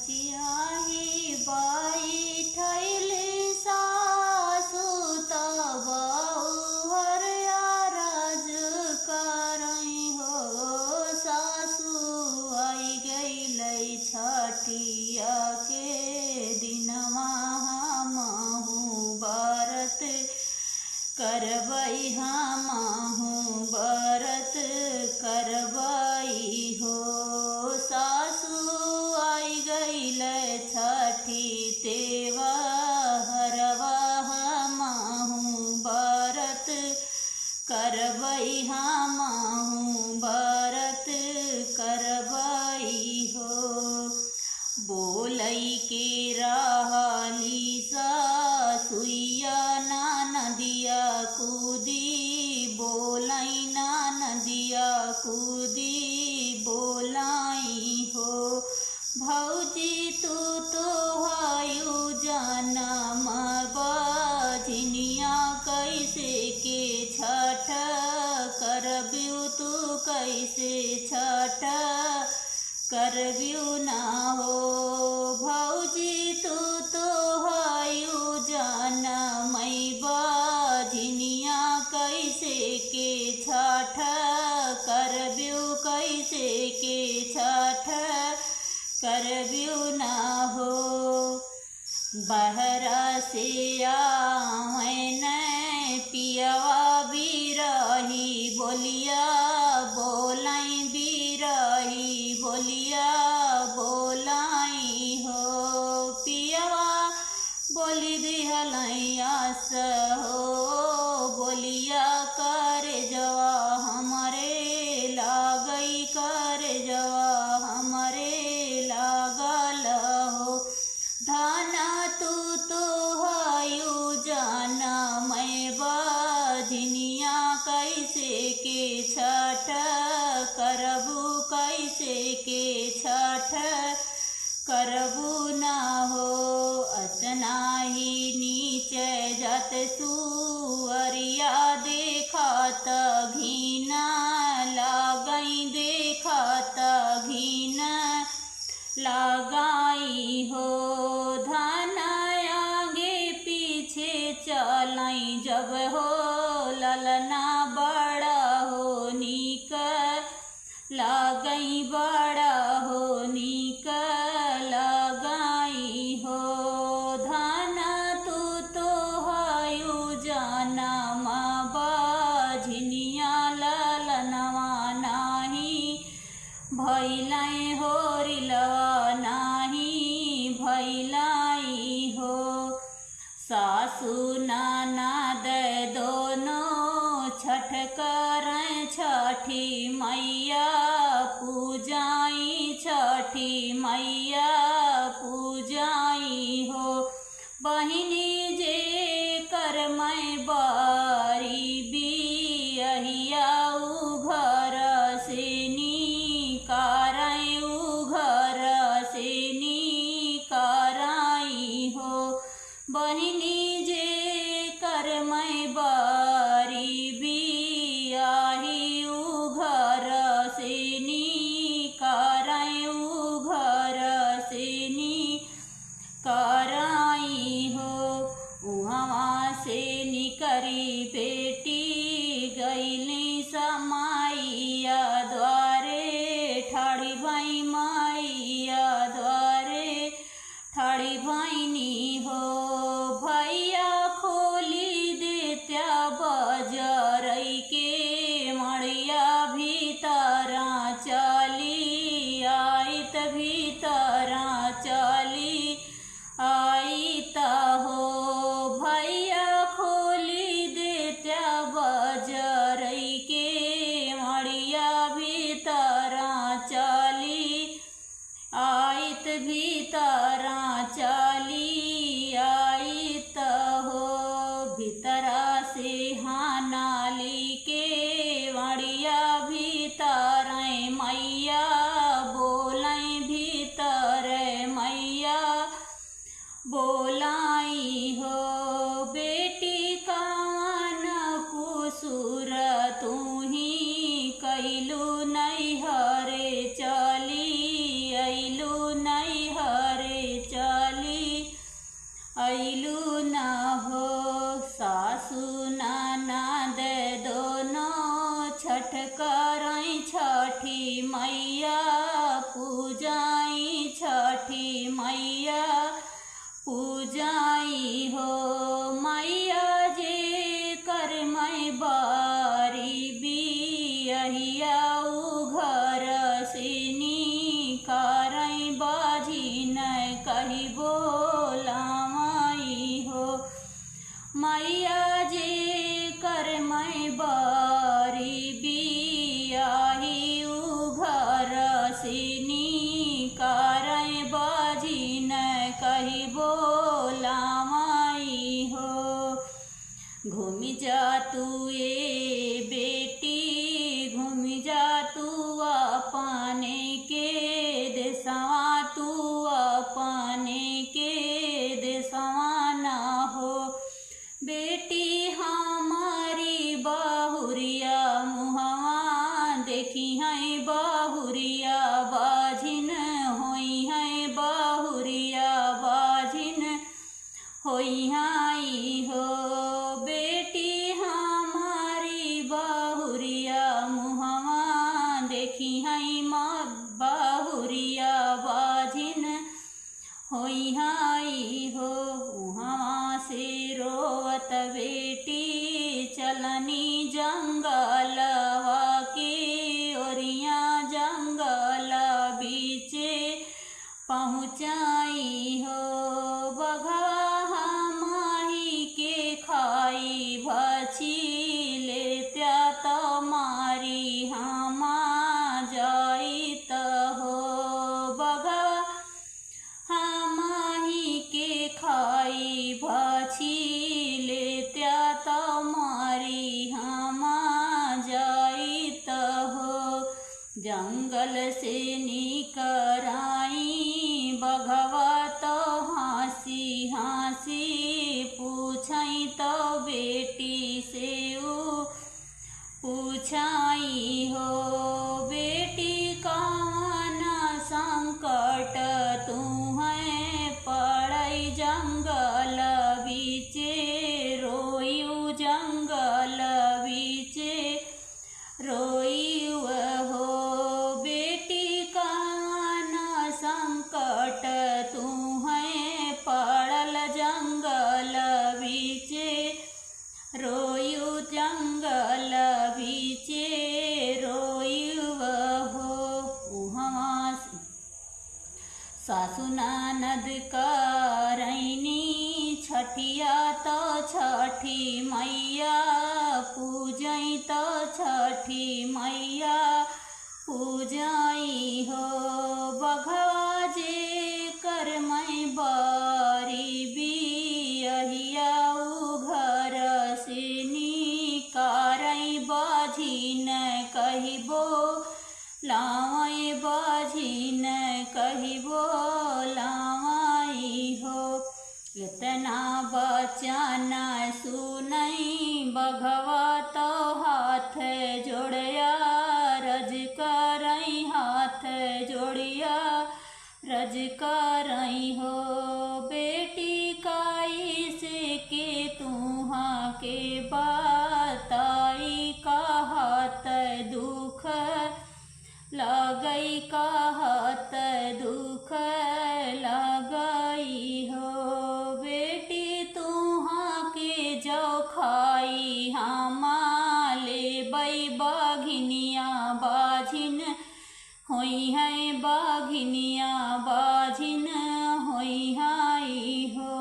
चियाही बैठैली सासु त बहुहर राज करई हो। सासु आई गईलै छठिया के दिनवा हमहु व्रत करबै हमहु व्रत करबै हो। सासु आई गईलै छठी तेवहरवा हमहु व्रत करबै हमहु व्रत करबै हो। बोलै के रहली सासुइया नदिया कूदी बोलै नदिया कूदी बोलाई हो। भौजी तू तो हयु जनम बझनिया कैसे के छठ करबिउ तू कैसे छठ करबिउ ना हो। भौजी तू तो हयु जनमै बझनिया कैसे के छठ करबिउ कैसे के छठ करबिउ ना हो। बहरा से आवन पियवा बिरही बोलिया बोलाई बिरही बोलिया बोलाई हो। पियवा बोली दिहलैयास हो बोलिया कर जवा हमरे लागई कर जवा हमरे लागल हो। धाना तू तो हयु जनमै बझनिया कैसे के छठ करबू कैसे के छठ करबू ना हो। असनाही नीचे जत सुअरिया देखत घिन लागई देखत घिन लगाई हो। धन आगे पीछे चलाई जब हो ललना बड़ा हो नीक लागई बड़ा हो नीक लगाई हो। धन तू तो हयु जनम बझनिया ललनवा नाही भैलै होरिलवा नाही भैलाई हो। सासु ननद दोनों छठ करैं छठी मैया पूजाई छठी मैया पूजाई हो। बहिनी जे करमै बारी बियहिया उ घर से निकारै उ घर से निकाराई हो। बहिनी जे करमै बारी बियाही उ घर से निकारै उ घर से निकाराई हो। उहवा से निकरी बेटी गईली समाइया द्वारे ठाड़ी भाई माइया द्वारे ठाड़ी भैनी हो। भैया खोली देत्या बजरई के मड़िया भीतरा चली आइत भीतरा चली आइत हो। भैया खोली देत्या बजरई के मड़िया भीतरा चली आइत भीतरा चली आइत हो। भीतरा से हानाली के मड़िया भीतर मैया बोलै भीतर मैया बोलाई हो। बेटी कावन कुसुर तुही कैलू नैहरे चली अइलू नैहरे अइलू न हो। सासू ननद दोनों छठ करई छठी मैया पूजाई छठी मैया पूजाई हो। मैया जे कर मैं बारी बियहिया घर से निकारई बाजी न कही बोलावाई हो। मैया जे कर मैं बारी बियाही घर से निकारई बाजी न कही बोलावाई हो। घूमि जा तू ए बेटी घूमि जा तू अपने के देशवा तू अपने के देशवा ना हो। बेटी हमारी बहुरिया मुहवा देखी है बहुरिया बाजिन होई है बहुरिया बाजिन होई हाई हो। बेटी हमारी बहुरिया मुहवा देखी है बहुरिया बाजिन होई हाई हो। वहाँ से रोवत बेटी चलनी जंगलवा के ओरिया जंगल बीचे पहुँचाई हो। बघवा माही के खाई भची लेत्या तमारी हमा जाई त हो। बघवा माही के खाई भची लेत्या तमारी हमा जाई त हो। जंगल से निकराई बघवा तो हाँसी हाँसी पूछई तो बेटी से पूछाई हो। बेटी कौन संकट तू है पड़ई जंगल बीचे रोयू जंगल बीचे रोयू हो। बेटी कौन संकट तू है पड़ल जंगल बीचे रोयू जंगल बीचे रोयू हो। उहाँ सासु ननद करैनी छठिया तो छठी मैया पूजई तो छठी मैया पूजाई हो। बघवा जे कर मैं बारी बियहिया घर से निकारई बाजी न कही बोलावई बाजी न कही बोलावई हो। इतना बचन सुनई बघवा तो हाथ जोड़या रज करई हाथ जोड़िया रज करई हो। बेटी काई से के तुहा के बताई कहत दुख लगई कहत दुख लगई हो। बेटी तुहा के जो खाई हमा लेबई बाघिनिया बाझिन होई है बाघिनिया बाझिन होई हाई हो।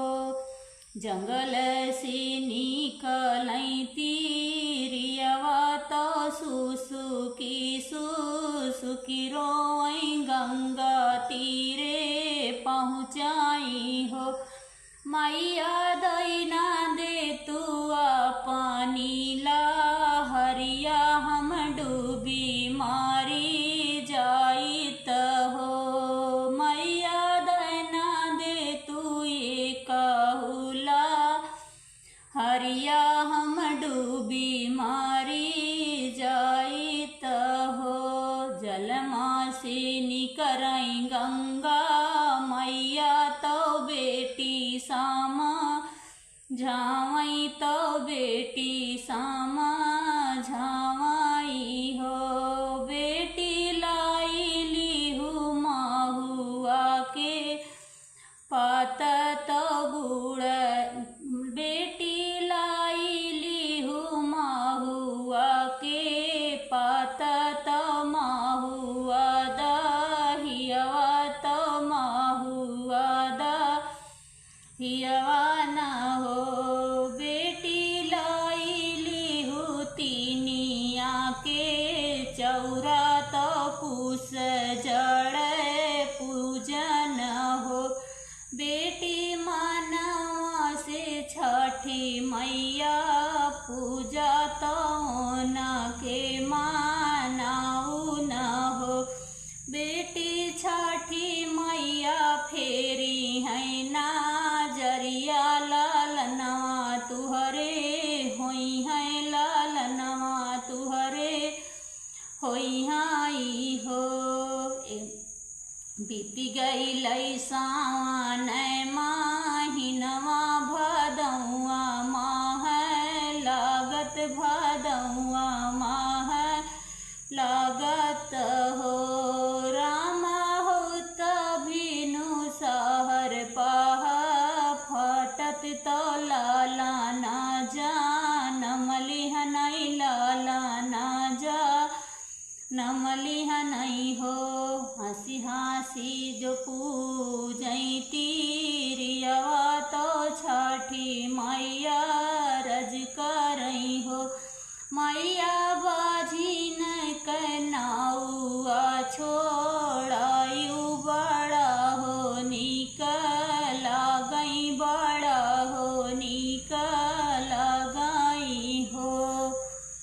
जंगल से निकलई तीरियवा तो सुसुकी सुसुकी रोई गंगा तीरे पहुँचाई हो। मैया दैना दे तू पानी ला हरिया हम डूबी मारी जाई त हो। मैया दैना दे तू ये कहूला हरिया हम डूबी मारी जाई त हो। जलमा से निकरई गंगा मैया तो बेटी सामा झावई तो बेटी समझावई हो। बेटी लाई लिहु महुआ के पातत गुड़, बेटी लाई लिहु महुआ के पातत महुआ दहियवा तो महुआ दहियवा न हो। बेटी लाई लिहु तीनिया के चौरा तो कुश जड़े पूजन हो। बेटी मानवा से छठी मैया पूजा तो न के मानाऊ न हो। बेटी छठी मैया फेरी है नजरिया लालनवा तुहरे होई है, लालनवा तुहरे होई हाई हो। बीती गई सावन माहिनवा भदौआ माह लागत, भदौआ माह लागत हो। रामा हो तभिनु सहर पह फटत तो लाला ना जानम लिहनई, लाला ना जा नमलिह नहीं हो। हंसी हंसी जो पूजई तीरियवा तो छठी मैया रज करई हो। मैया बाझिन कनाउआ छोड़ायु बड़ा हो, निक लागई बड़ा